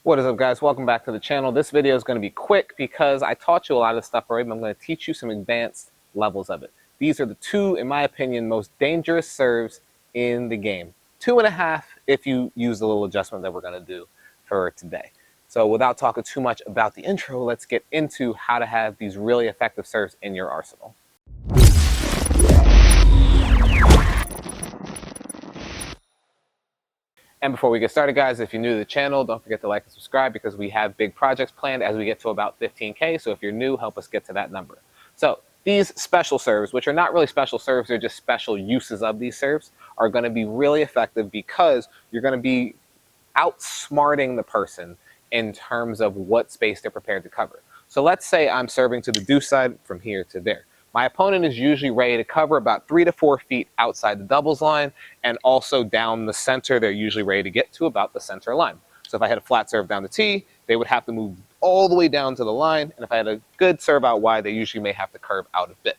What is up, guys? Welcome back to the channel. This video is going to be quick because I taught you a lot of this stuff already, but I'm going to teach you some advanced levels of it. These are the two, in my opinion, most dangerous serves in the game. 2.5 if you use the little adjustment that we're going to do for today. So without talking too much about the intro, let's get into how to have these really effective serves in your arsenal. And before we get started, guys, if you're new to the channel, don't forget to like and subscribe because we have big projects planned as we get to about 15K. So if you're new, help us get to that number. So these special serves, which are not really special serves, they're just special uses of these serves, are going to be really effective because you're going to be outsmarting the person in terms of what space they're prepared to cover. So let's say I'm serving to the deuce side from here to there. My opponent is usually ready to cover about 3 to 4 feet outside the doubles line, and also down the center, they're usually ready to get to about the center line. So if I had a flat serve down the tee, they would have to move all the way down to the line, and if I had a good serve out wide, they usually may have to curve out a bit.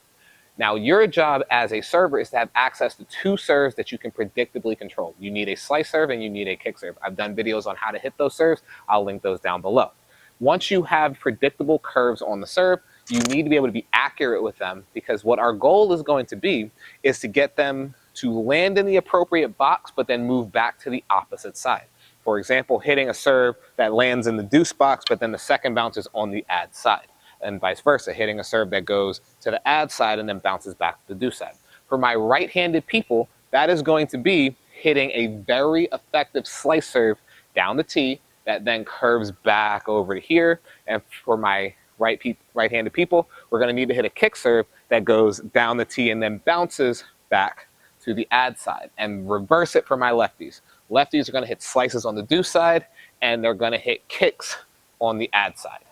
Now, your job as a server is to have access to two serves that you can predictably control. You need a slice serve and you need a kick serve. I've done videos on how to hit those serves. I'll link those down below. Once you have predictable curves on the serve, you need to be able to be accurate with them, because what our goal is going to be is to get them to land in the appropriate box, but then move back to the opposite side. For example, hitting a serve that lands in the deuce box, but then the second bounces on the ad side, and vice versa, hitting a serve that goes to the ad side and then bounces back to the deuce side. For my right-handed people, that is going to be hitting a very effective slice serve down the tee that then curves back over to here. And for my right-handed people, we're going to need to hit a kick serve that goes down the tee and then bounces back to the ad side, and reverse it for my lefties. Lefties are going to hit slices on the deuce side, and they're going to hit kicks on the ad side.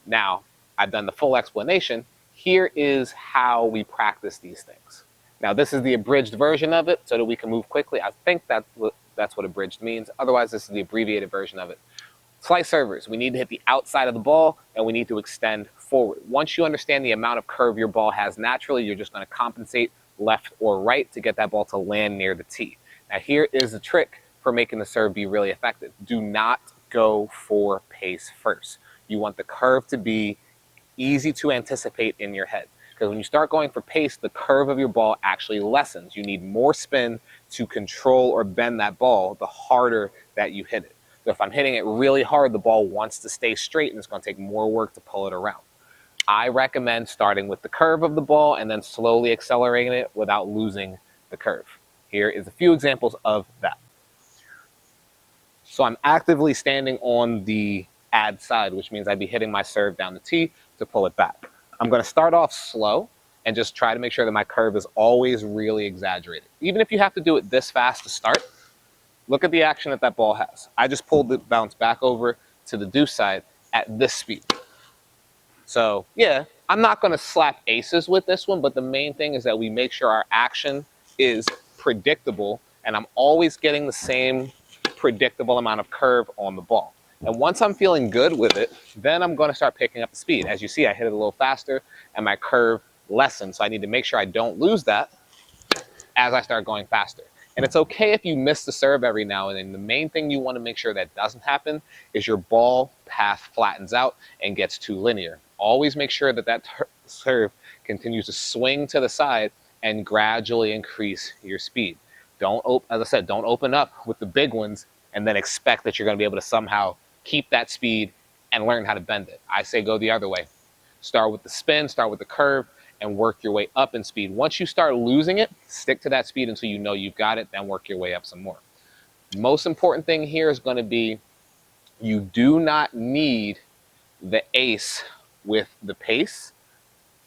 Now, I've done the full explanation. Here is how we practice these things. Now, this is the abridged version of it so that we can move quickly. I think that's what abridged means. Otherwise, this is the abbreviated version of it. Slice servers, we need to hit the outside of the ball and we need to extend forward. Once you understand the amount of curve your ball has naturally, you're just going to compensate left or right to get that ball to land near the tee. Now, here is the trick for making the serve be really effective. Do not go for pace first. You want the curve to be easy to anticipate in your head, because when you start going for pace, the curve of your ball actually lessens. You need more spin to control or bend that ball the harder that you hit it. So if I'm hitting it really hard, the ball wants to stay straight and it's going to take more work to pull it around. I recommend starting with the curve of the ball and then slowly accelerating it without losing the curve. Here is a few examples of that. So I'm actively standing on the ad side, which means I'd be hitting my serve down the tee to pull it back. I'm going to start off slow and just try to make sure that my curve is always really exaggerated. Even if you have to do it this fast to start, look at the action that that ball has. I just pulled the bounce back over to the deuce side at this speed. So yeah, I'm not going to slap aces with this one, but the main thing is that we make sure our action is predictable and I'm always getting the same predictable amount of curve on the ball. And once I'm feeling good with it, then I'm going to start picking up the speed. As you see, I hit it a little faster and my curve lessens. So I need to make sure I don't lose that as I start going faster. And it's okay if you miss the serve every now and then. The main thing you want to make sure that doesn't happen is your ball path flattens out and gets too linear. Always make sure that that serve continues to swing to the side and gradually increase your speed. As I said, don't open up with the big ones and then expect that you're going to be able to somehow keep that speed and learn how to bend it. I say go the other way. Start with the spin, start with the curve, and work your way up in speed. Once you start losing it, stick to that speed until you know you've got it, then work your way up some more. Most important thing here is going to be you do not need the ace with the pace.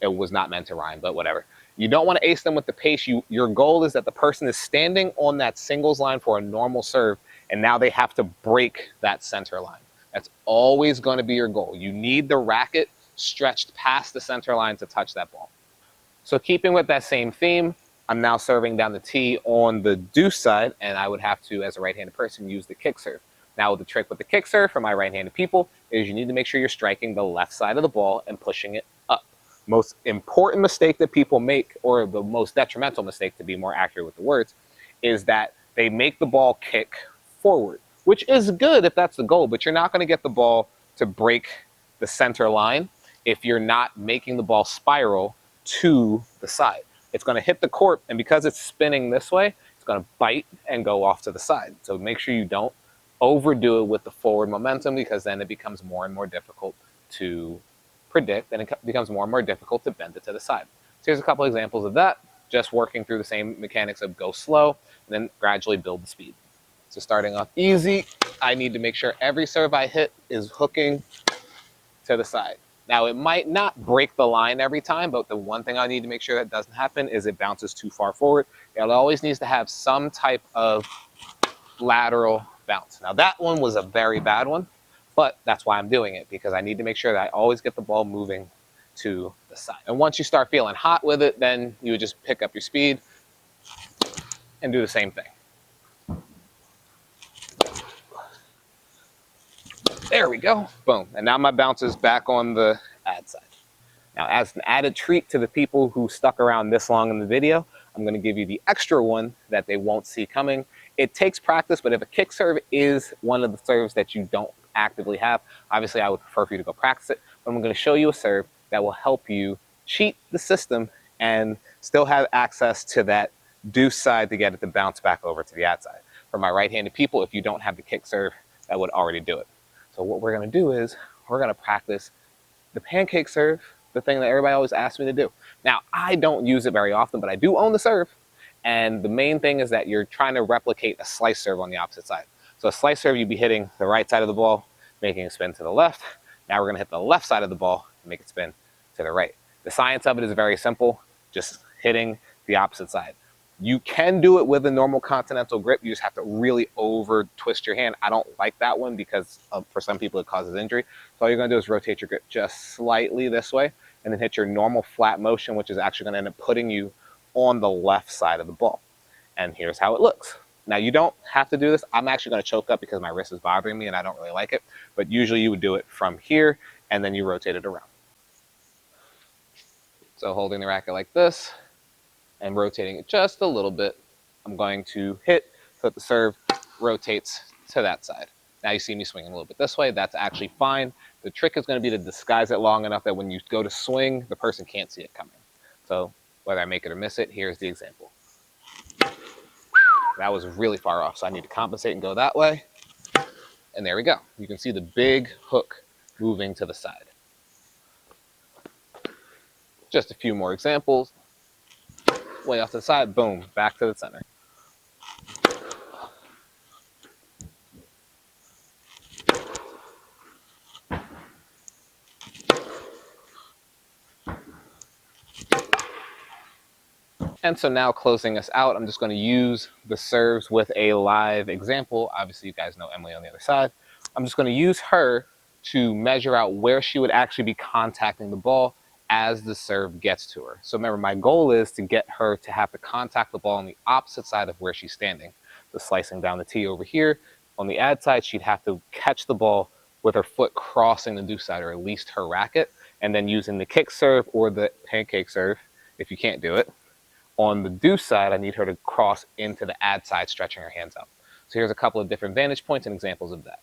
It was not meant to rhyme, but whatever. You don't want to ace them with the pace. Your goal is that the person is standing on that singles line for a normal serve, and now they have to break that center line. That's always going to be your goal. You need the racket stretched past the center line to touch that ball. So keeping with that same theme, I'm now serving down the tee on the deuce side, and I would have to, as a right-handed person, use the kick serve. Now, the trick with the kick serve for my right-handed people is you need to make sure you're striking the left side of the ball and pushing it up. Most important mistake that people make, or the most detrimental mistake to be more accurate with the words, is that they make the ball kick forward. which is good if that's the goal, but you're not going to get the ball to break the center line if you're not making the ball spiral to the side. It's going to hit the court, and because it's spinning this way, it's going to bite and go off to the side. So make sure you don't overdo it with the forward momentum, because then it becomes more and more difficult to predict, and it becomes more and more difficult to bend it to the side. So here's a couple examples of that, just working through the same mechanics of go slow and then gradually build the speed. So starting off easy, I need to make sure every serve I hit is hooking to the side. Now, it might not break the line every time, but the one thing I need to make sure that doesn't happen is it bounces too far forward. It always needs to have some type of lateral bounce. Now, that one was a very bad one, but that's why I'm doing it, because I need to make sure that I always get the ball moving to the side. And once you start feeling hot with it, then you would just pick up your speed and do the same thing. There we go, boom. And now my bounce is back on the ad side. Now, as an added treat to the people who stuck around this long in the video, I'm gonna give you the extra one that they won't see coming. It takes practice, but if a kick serve is one of the serves that you don't actively have, obviously I would prefer for you to go practice it, but I'm gonna show you a serve that will help you cheat the system and still have access to that deuce side to get it to bounce back over to the ad side. For my right-handed people, if you don't have the kick serve, that would already do it. So what we're going to do is we're going to practice the pancake serve, the thing that everybody always asks me to do. Now, I don't use it very often, but I do own the serve. And the main thing is that you're trying to replicate a slice serve on the opposite side. So a slice serve, you'd be hitting the right side of the ball, making it spin to the left. Now we're going to hit the left side of the ball and make it spin to the right. The science of it is very simple, just hitting the opposite side. You can do it with a normal continental grip. You just have to really over twist your hand. I don't like that one because for some people it causes injury. So all you're gonna do is rotate your grip just slightly this way and then hit your normal flat motion, which is actually gonna end up putting you on the left side of the ball. And here's how it looks. Now you don't have to do this. I'm actually gonna choke up because my wrist is bothering me and I don't really like it. But usually you would do it from here and then you rotate it around. So holding the racket like this, and rotating it just a little bit, I'm going to hit so that the serve rotates to that side. Now you see me swinging a little bit this way. That's actually fine. The trick is going to be to disguise it long enough that when you go to swing, the person can't see it coming. So whether I make it or miss it, here's the example. That was really far off, so I need to compensate and go that way. And there we go. You can see the big hook moving to the side. Just a few more examples. Way off to the side, boom, back to the center. And so now closing us out, I'm just going to use the serves with a live example. Obviously, you guys know Emily on the other side. I'm just going to use her to measure out where she would actually be contacting the ball as the serve gets to her. So remember, my goal is to get her to have to contact the ball on the opposite side of where she's standing. So slicing down the tee over here, on the ad side, she'd have to catch the ball with her foot crossing the deuce side, or at least her racket, and then using the kick serve or the pancake serve, if you can't do it. On the deuce side, I need her to cross into the ad side, stretching her hands out. So here's a couple of different vantage points and examples of that.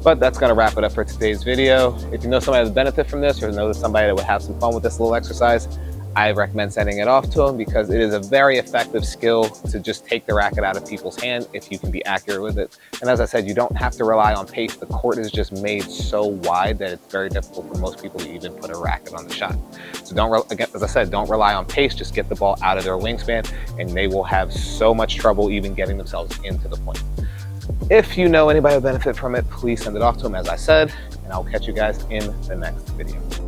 But that's going to wrap it up for today's video. If you know somebody that would benefit from this, or know somebody that would have some fun with this little exercise, I recommend sending it off to them, because it is a very effective skill to just take the racket out of people's hand if you can be accurate with it. And as I said, you don't have to rely on pace. The court is just made so wide that it's very difficult for most people to even put a racket on the shot. So don't, again, as I said, don't rely on pace. Just get the ball out of their wingspan, and they will have so much trouble even getting themselves into the point. If you know anybody who will benefit from it, please send it off to them, as I said, and I'll catch you guys in the next video.